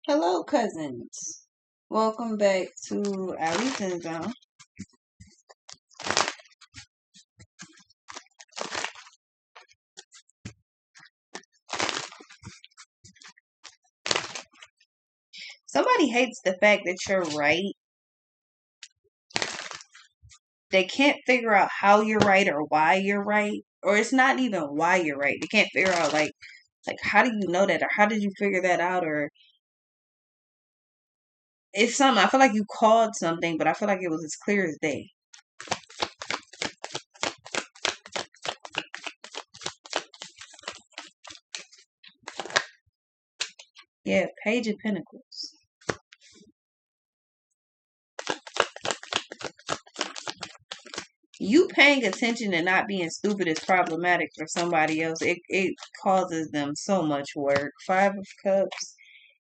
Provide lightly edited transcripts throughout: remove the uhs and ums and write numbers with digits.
Hello, cousins. Welcome back to Allison's Zone. Somebody hates the fact that you're right. They can't figure out how you're right or why you're right. Or it's not even why you're right. They can't figure out like how do you know that or how did you figure that out or it's something I feel like you called something, but I feel like it was as clear as day. Yeah, Page of Pentacles. You paying attention and not being stupid is problematic for somebody else. It causes them so much work. Five of Cups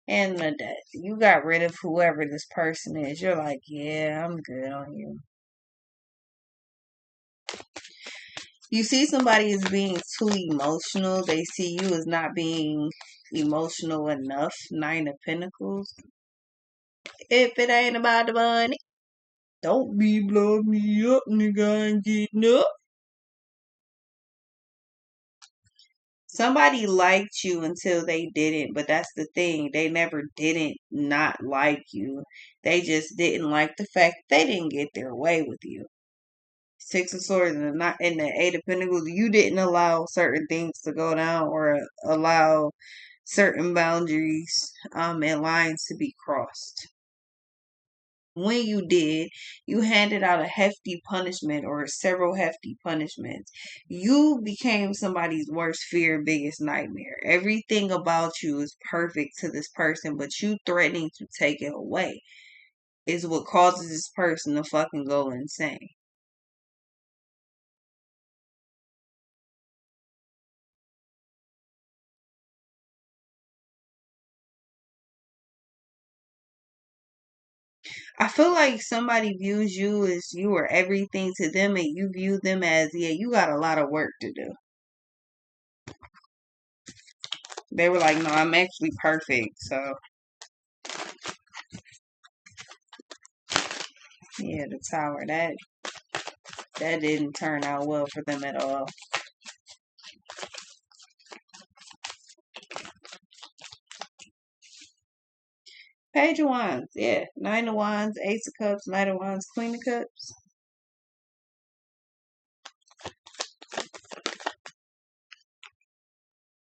and the Death. You got rid of whoever this person is. You're like, yeah, I'm good on you. You see somebody as being too emotional. They see you as not being emotional enough. Nine of Pentacles. If it ain't about the money, don't be blowing me up, nigga. I ain't getting up. Somebody liked you until they didn't, but that's the thing. They never didn't not like you. They just didn't like the fact they didn't get their way with you. Six of Swords and the Eight of Pentacles. You didn't allow certain things to go down or allow certain boundaries and lines to be crossed. When you did, you handed out a hefty punishment or several hefty punishments. You became somebody's worst fear, biggest nightmare. Everything about you is perfect to this person, but you threatening to take it away is what causes this person to fucking go insane. I feel like somebody views you as you are everything to them and you view them as, yeah, you got a lot of work to do. They were like, no, I'm actually perfect. So, yeah, the Tower, that didn't turn out well for them at all. Page of Wands, yeah. Nine of Wands, Ace of Cups, Knight of Wands, Queen of Cups.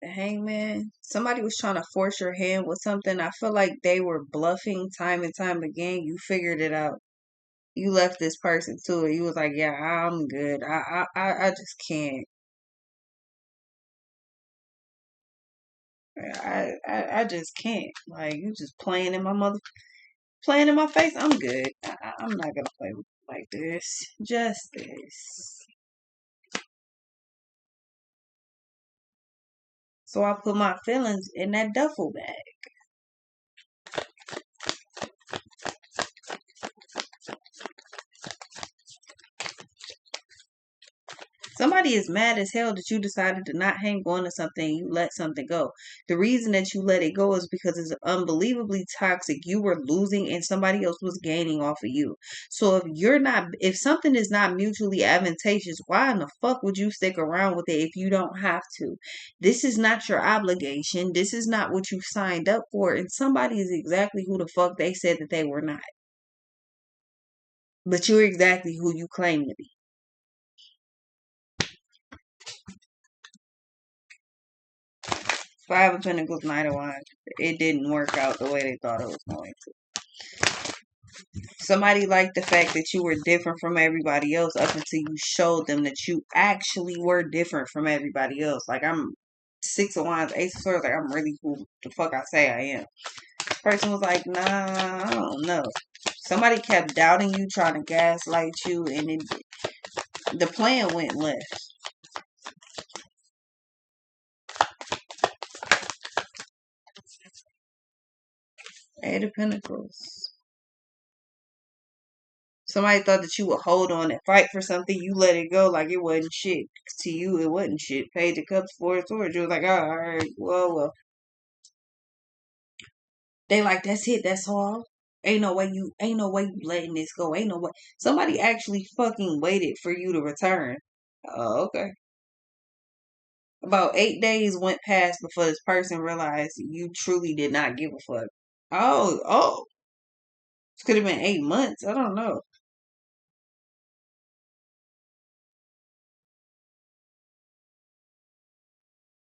The Hangman. Somebody was trying to force your hand with something. I feel like they were bluffing time and time again. You figured it out. You left this person to it. You was like, yeah, I'm good. I just can't. I just can't. Like you just playing in my face. I'm good. I'm not gonna play with you like this. Just this. So I put my feelings in that duffel bag. Somebody is mad as hell that you decided to not hang on to something and you let something go. The reason that you let it go is because it's unbelievably toxic. You were losing and somebody else was gaining off of you. So if something is not mutually advantageous, why in the fuck would you stick around with it if you don't have to? This is not your obligation. This is not what you signed up for. And somebody is exactly who the fuck they said that they were not. But you're exactly who you claim to be. Five of Pentacles, Knight of Wands. It didn't work out the way they thought it was going to. Somebody liked the fact that you were different from everybody else up until you showed them that you actually were different from everybody else. Like I'm Six of Wands, Ace of Swords. Like I'm really who the fuck I say I am. Person was like, nah, I don't know. Somebody kept doubting you, trying to gaslight you, and the plan went left. Eight of Pentacles. Somebody thought that you would hold on and fight for something. You let it go like it wasn't shit. To you, it wasn't shit. Page of Cups, Four of Swords. You was like, oh, all right, well. They like, that's it, that's all. Ain't no way you letting this go. Ain't no way. Somebody actually fucking waited for you to return. Oh, okay. About 8 days went past before this person realized you truly did not give a fuck. Oh, it could have been 8 months. I don't know.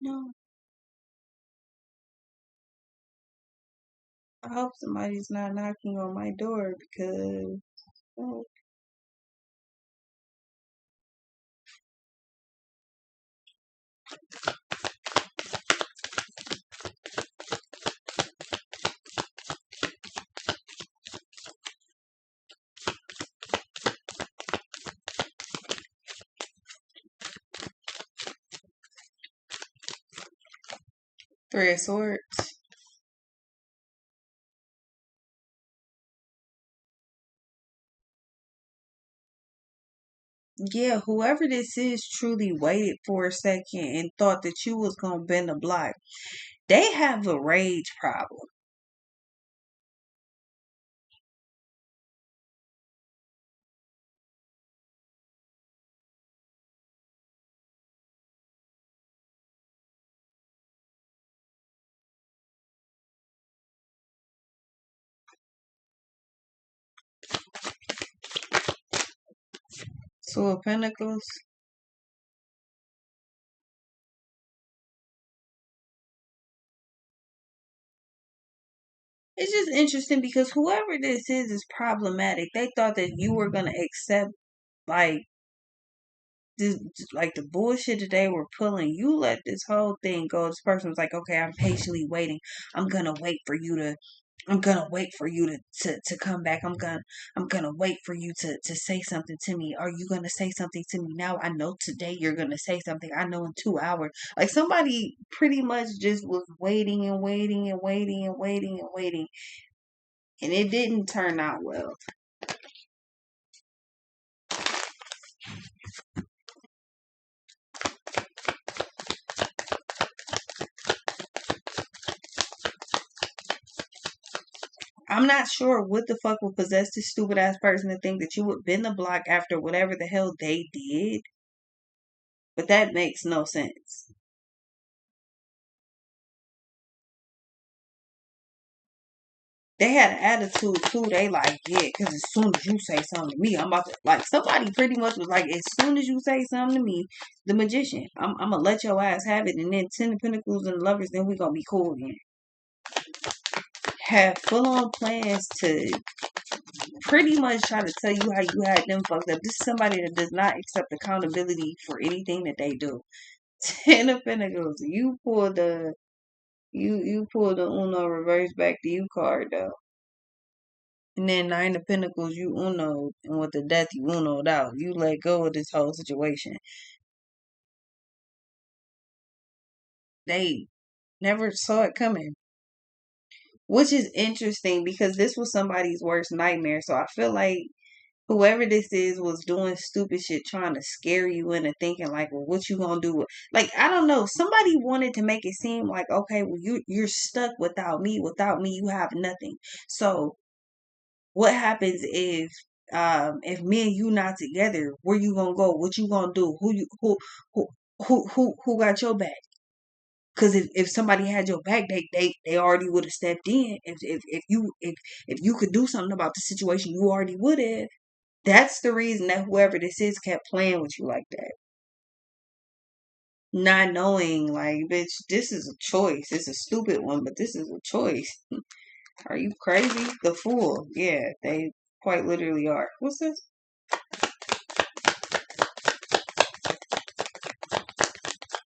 No, I hope somebody's not knocking on my door because oh, 3 of Swords. Yeah, whoever this is truly waited for a second and thought that you was gonna bend the block. They have a rage problem. Two of Pentacles. It's just interesting because whoever this is problematic. They thought that you were gonna accept like this, like the bullshit that they were pulling. You let this whole thing go. This person was like, "Okay, I'm patiently waiting. I'm gonna wait for you to. I'm gonna wait for you to come back. I'm gonna wait for you to say something to me. Are you gonna say something to me now? I know today you're gonna say something. I know in 2 hours. Like somebody pretty much just was waiting and waiting and waiting and waiting and waiting, and it didn't turn out well. I'm not sure what the fuck would possess this stupid ass person to think that you would bend the block after whatever the hell they did, but that makes no sense. They had an attitude too. They like, yeah, because as soon as you say something to me, I'm about to like somebody pretty much was like, as soon as you say something to me, the magician, I'm gonna let your ass have it, and then 10 of Pentacles and Lovers, then we gonna be cool again. Have full on plans to pretty much try to tell you how you had them fucked up. This is somebody that does not accept accountability for anything that they do. 10 of Pentacles, you pulled the Uno reverse back to you card though. And then 9 of Pentacles, you Uno, and with the death, you Uno'd out. You let go of this whole situation. They never saw it coming, which is interesting because this was somebody's worst nightmare. So I feel like whoever this is was doing stupid shit, trying to scare you into thinking like, well, what you gonna do? Like, I don't know. Somebody wanted to make it seem like, okay, well, you're stuck without me. Without me, you have nothing. So what happens if me and you not together, where you gonna go? What you gonna do? Who who got your back? Because if somebody had your back, they already would have stepped in. If you could do something about the situation, you already would have. That's the reason that whoever this is kept playing with you like that. Not knowing, like, bitch, this is a choice. It's a stupid one, but this is a choice. Are you crazy? The Fool. Yeah, they quite literally are. What's this?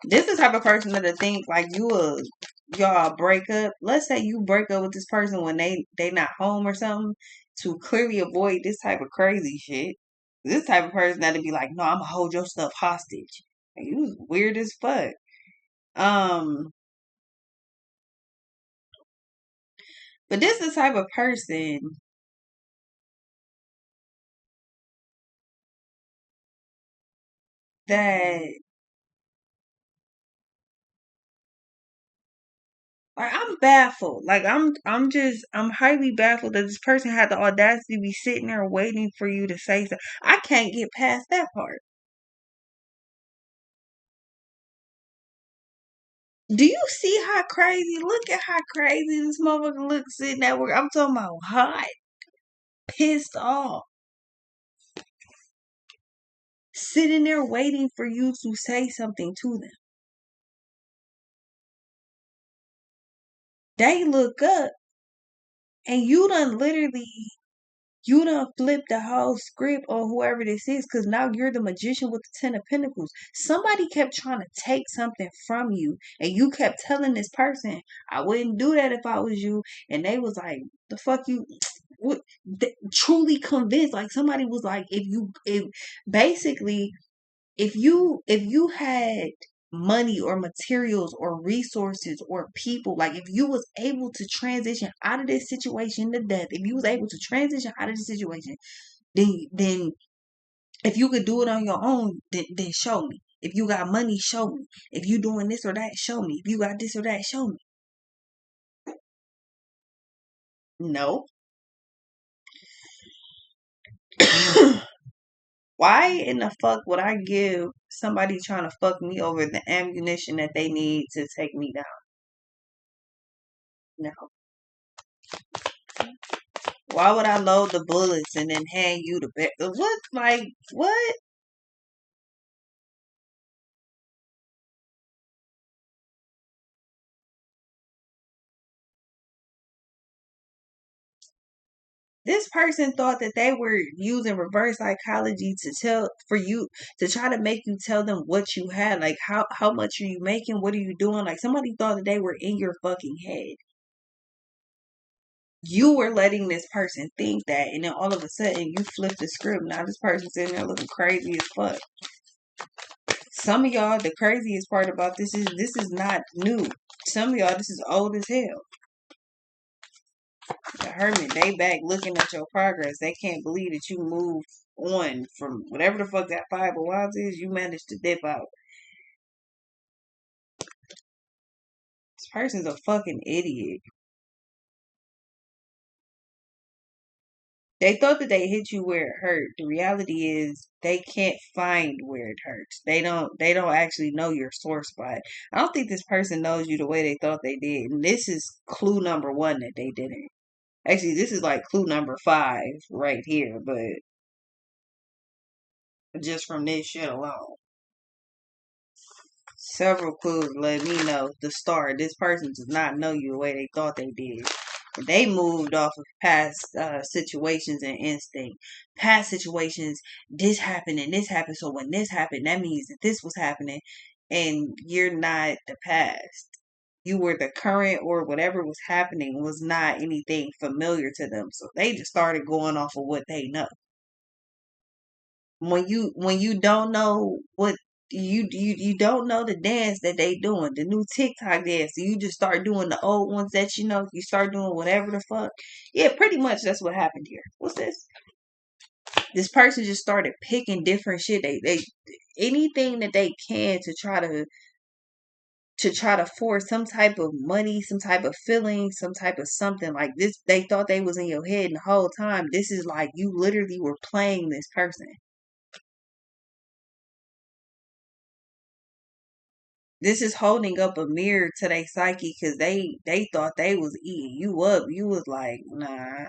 This is the type of person that I think like y'all break up. Let's say you break up with this person when they not home or something to clearly avoid this type of crazy shit. This type of person that'd be like, no, I'm gonna hold your stuff hostage. Like, you was weird as fuck. Um, but this is the type of person that Like, I'm baffled. Like, I'm highly baffled that this person had the audacity to be sitting there waiting for you to say something. I can't get past that part. Do you see how crazy? Look at how crazy this motherfucker looks sitting at work. I'm talking about hot, pissed off, sitting there waiting for you to say something to them. They look up and you done flipped the whole script on whoever this is, because now you're the magician with the Ten of Pentacles. Somebody kept trying to take something from you, and you kept telling this person, I wouldn't do that if I was you. And they was like, the fuck you, what, truly convinced. Like, somebody was like, if basically, if you had money or materials or resources or people, like if you was able to transition out of this situation to death, if you was able to transition out of the situation, then if you could do it on your own, then show me. If you got money, show me. If you doing this or that, show me. If you got this or that, show me. No. Why in the fuck would I give somebody trying to fuck me over the ammunition that they need to take me down? No. Why would I load the bullets and then hand you the bag? What? Like, what? This person thought that they were using reverse psychology to tell for you to try to make you tell them what you had. Like, how much are you making? What are you doing? Like, somebody thought that they were in your fucking head. You were letting this person think that, and then all of a sudden you flip the script. Now this person's sitting there looking crazy as fuck. Some of y'all, the craziest part about this is not new. Some of y'all, this is old as hell. The hermit, they back looking at your progress. They can't believe that you moved on from whatever the fuck that five of wands is. You managed to dip out. This person's a fucking idiot. They thought that they hit you where it hurt. The reality is they can't find where it hurts. They don't actually know your sore spot. I don't think this person knows you the way they thought they did. And this is clue number one that they didn't. Actually, this is like clue number five right here, but just from this shit alone. Several clues let me know the start. This person does not know you the way they thought they did. They moved off of past situations and instinct. Past situations, this happened and this happened. So when this happened, that means that this was happening. And you're not the past. You were the current, or whatever was happening was not anything familiar to them. So they just started going off of what they know. When you don't know what you don't know the dance that they doing, the new TikTok dance, so you just start doing the old ones that you know. You start doing whatever the fuck. Yeah, pretty much that's what happened here. What's this? This person just started picking different shit. They anything that they can to try to force some type of money, some type of feeling, some type of something like this. They thought they was in your head the whole time. This is like you literally were playing this person. This is holding up a mirror to their psyche, because they thought they was eating you up. You was like, nah.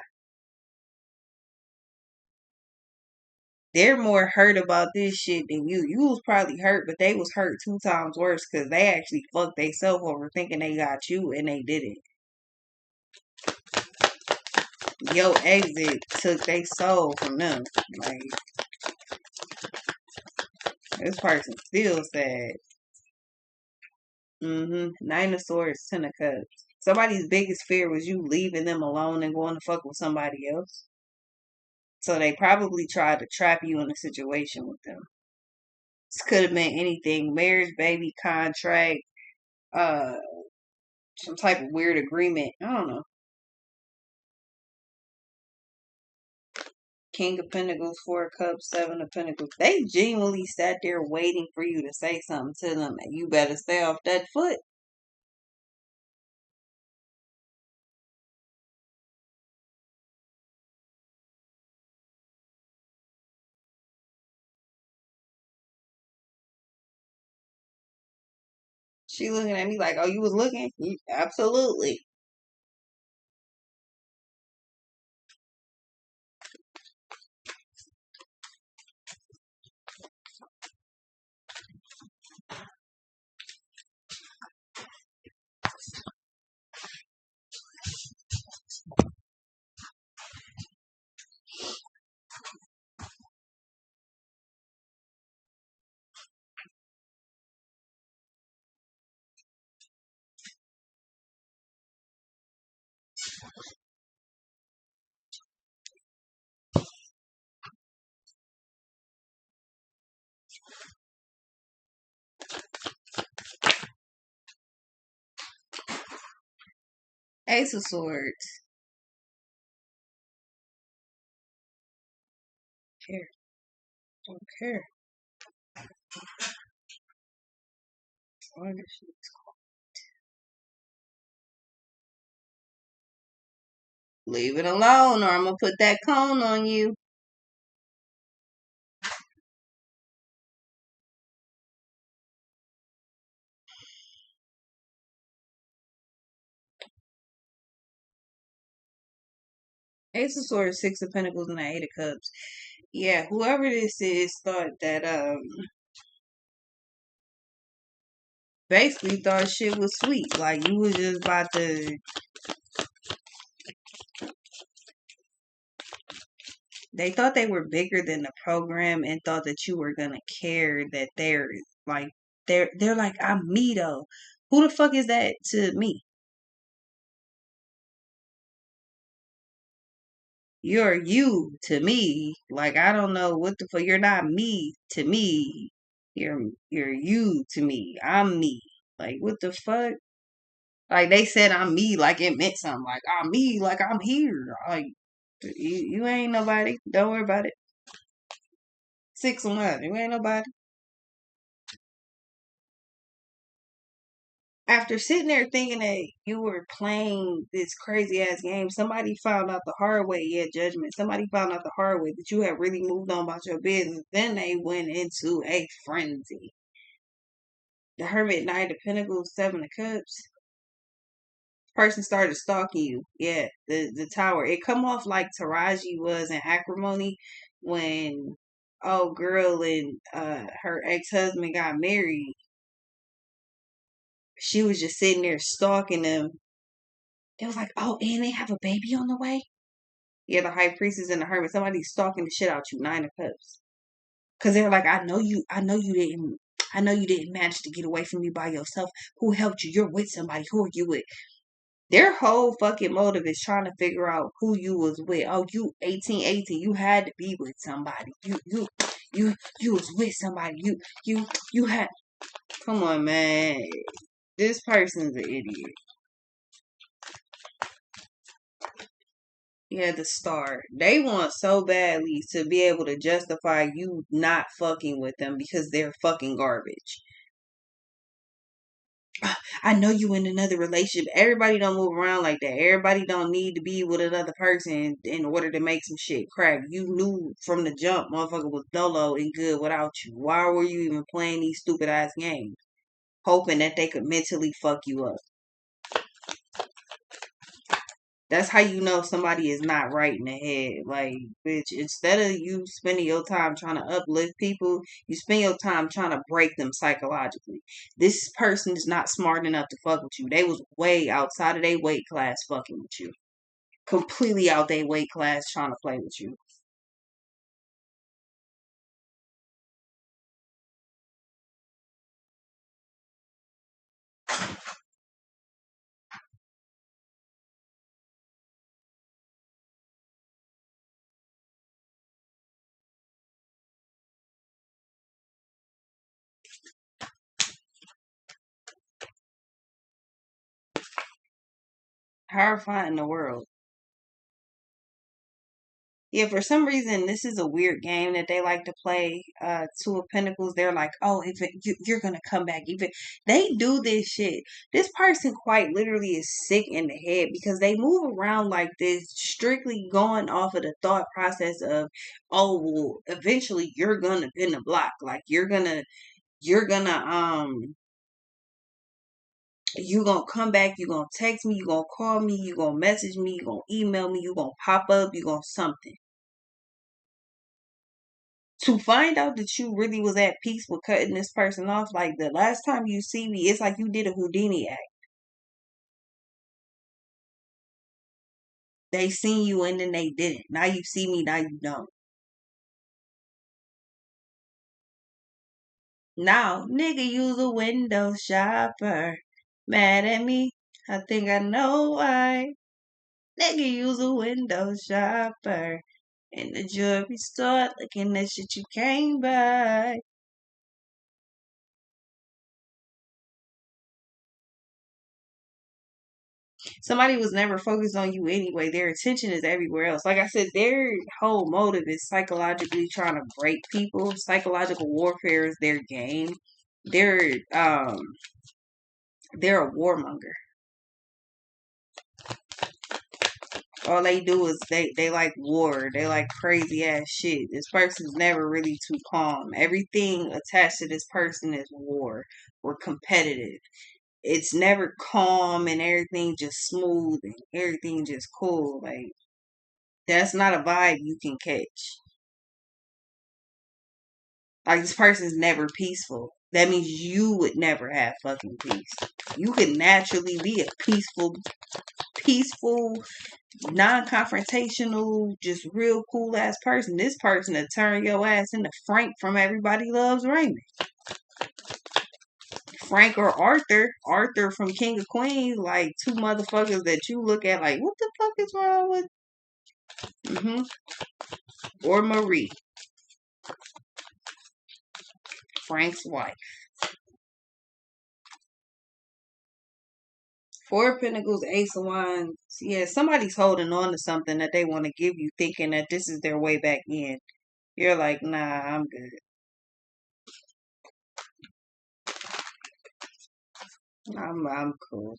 They're more hurt about this shit than you. You was probably hurt, but they was hurt two times worse, because they actually fucked themselves over thinking they got you and they didn't. Your exit took their soul from them. Like, this person still sad. Nine of Swords, Ten of Cups. Somebody's biggest fear was you leaving them alone and going to fuck with somebody else. So they probably tried to trap you in a situation with them. This could have been anything: marriage, baby, contract, uh, some type of weird agreement. I don't know. King of Pentacles, Four of Cups, Seven of Pentacles. They genuinely sat there waiting for you to say something to them, and you better stay off that foot. She looking at me like, oh, you was looking? Absolutely. Ace of Swords. Care. Don't care. Leave it alone or I'm gonna put that cone on you. Ace of Swords, Six of Pentacles, and the Eight of Cups. Yeah, whoever this is thought that basically thought shit was sweet. Like you was just about to. They thought they were bigger than the program and thought that you were gonna care that like they're like I'm me though. Who the fuck is that to me? You're you to me. Like I don't know what the fuck. You're not me to me. You're you to me. I'm me. Like what the fuck? Like they said I'm me like it meant something. Like I'm me like I'm here. Like you ain't nobody. Don't worry about it. 6 1. You ain't nobody. After sitting there thinking that you were playing this crazy ass game, somebody found out the hard way, yeah, judgment. Somebody found out the hard way that you had really moved on about your business. Then they went into a frenzy. The Hermit, Knight of Pentacles, Seven of Cups. Person started stalking you. Yeah, the Tower. It come off like Taraji was in Acrimony when oh girl and her ex husband got married. She was just sitting there stalking them. They was like, oh, and they have a baby on the way. Yeah, the High Priestess and the Hermit. Somebody's stalking the shit out you. Nine of Cups. Cause they were like, I know you didn't manage to get away from me by yourself. Who helped you? You're with somebody. Who are you with? Their whole fucking motive is trying to figure out who you was with. Oh, you 18. You had to be with somebody. You was with somebody. You had. Come on, man. This person's an idiot. Yeah, the Star. They want so badly to be able to justify you not fucking with them because they're fucking garbage. I know you in another relationship. Everybody don't move around like that. Everybody don't need to be with another person in order to make some shit crack. You knew from the jump, motherfucker was dolo and good without you. Why were you even playing these stupid ass games? Hoping that they could mentally fuck you up. That's how you know somebody is not right in the head. Like, bitch, instead of you spending your time trying to uplift people, you spend your time trying to break them psychologically. This person is not smart enough to fuck with you. They was way outside of their weight class fucking with you. Completely out their weight class trying to play with you. Horrifying in the world. Yeah, for some reason, this is a weird game that they like to play. Two of Pentacles, they're like, oh, if you're gonna come back, even they do this shit. This person quite literally is sick in the head because they move around like this, strictly going off of the thought process of, oh, well, eventually you're gonna pin the block, like you're gonna You gonna come back, you gonna text me, you gonna call me, you gonna message me, you gonna email me, you gonna pop up, you gonna something. To find out that you really was at peace with cutting this person off, like the last time you see me, it's like you did a Houdini act. They seen you and then they didn't. Now you see me, now you don't. Now, nigga, use a window shopper. Mad at me? I think I know why. Nigga, use a window shopper. In the jewelry store, looking at shit you can't buy. Somebody was never focused on you anyway. Their attention is everywhere else. Like I said, their whole motive is psychologically trying to break people. Psychological warfare is their game. They're they're a warmonger. All they do is they like war. They like crazy ass shit. This person's never really too calm. Everything attached to this person is war. We're competitive. It's never calm and everything just smooth and everything just cool. Like that's not a vibe you can catch. Like this person's never peaceful. That means you would never have fucking peace. You could naturally be a peaceful, non-confrontational, just real cool ass person. This person to turn your ass into Frank from Everybody Loves Raymond. Frank or Arthur. Arthur from King of Queens, like two motherfuckers that you look at like, what the fuck is wrong with? hmm Or Marie, Frank's wife. Four of Pentacles, Ace of Wands. Yeah, somebody's holding on to something that they want to give you, thinking that this is their way back in. You're like, nah, I'm good. I'm cool.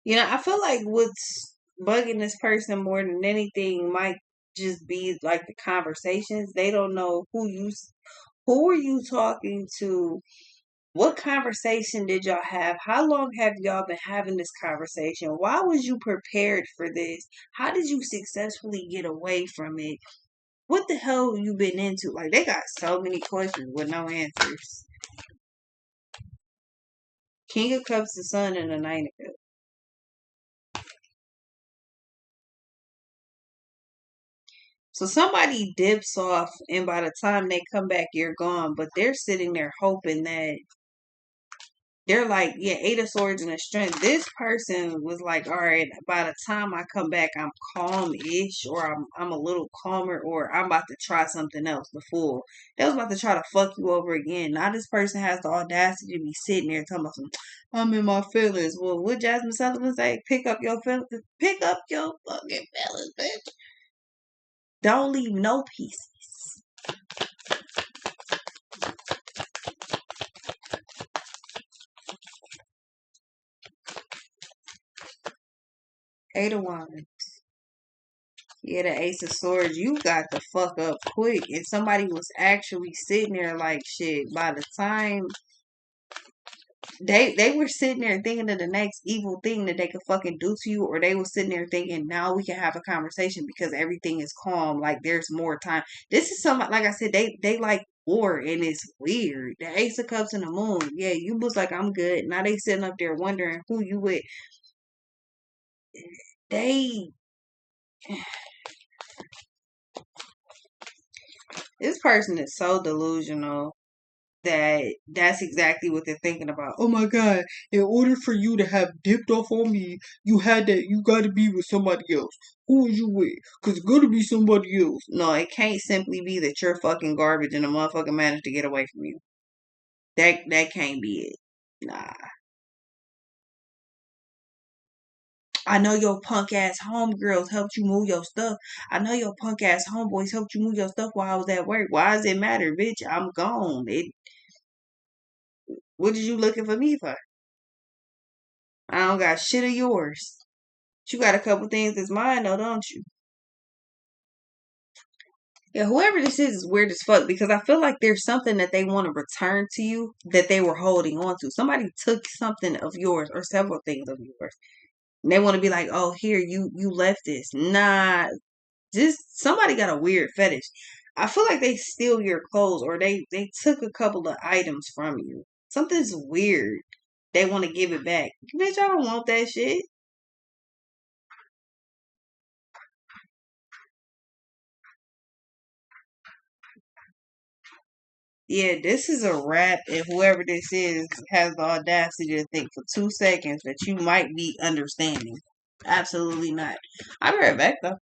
I feel like what's bugging this person more than anything might just be like the conversations. They don't know who are you talking to? What conversation did y'all have? How long have y'all been having this conversation? Why was you prepared for this? How did you successfully get away from it? What the hell you been into? Like they got so many questions with no answers. King of Cups, the Sun, and the Nine of Cups. So somebody dips off, and by the time they come back, you're gone. But they're sitting there hoping that they're like, yeah, Eight of Swords and a Strength. This person was like, all right, by the time I come back, I'm calm-ish, or I'm a little calmer, or I'm about to try something else. The Fool. They was about to try to fuck you over again. Now this person has the audacity to be sitting there talking about some, I'm in my feelings. Well, what Jasmine Sullivan say? Pick up your feelings. Pick up your fucking feelings, bitch. Don't leave no pieces. Eight of Wands. Yeah, the Ace of Swords. You got the fuck up quick. And somebody was actually sitting there like shit. By the time they were sitting there thinking of the next evil thing that they could fucking do to you, or they were sitting there thinking, now we can have a conversation because everything is calm. Like there's more time. This is something like I said, they like war and it's weird. The Ace of Cups and the Moon. Yeah, you was like, I'm good. Now they sitting up there wondering who you with. They This person is so delusional that that's exactly what they're thinking about. Oh my god, in order for you to have dipped off on me, you gotta be with somebody else. Who is you with? Cause it's gonna be somebody else. No, it can't simply be that you're fucking garbage and a motherfucker managed to get away from you. That can't be it. Nah. I know your punk ass homegirls helped you move your stuff. I know your punk ass homeboys helped you move your stuff while I was at work. Why does it matter, bitch? I'm gone. What did you looking for me for? I don't got shit of yours. You got a couple things that's mine though, don't you? Yeah, whoever this is weird as fuck because I feel like there's something that they want to return to you that they were holding on to. Somebody took something of yours or several things of yours. And they want to be like, oh, here, you left this. Nah, just somebody got a weird fetish. I feel like they steal your clothes or they took a couple of items from you. Something's weird. They want to give it back. Bitch, I don't want that shit. Yeah, this is a wrap. If whoever this is has the audacity to think for 2 seconds that you might be understanding. Absolutely not. I'll be right back though.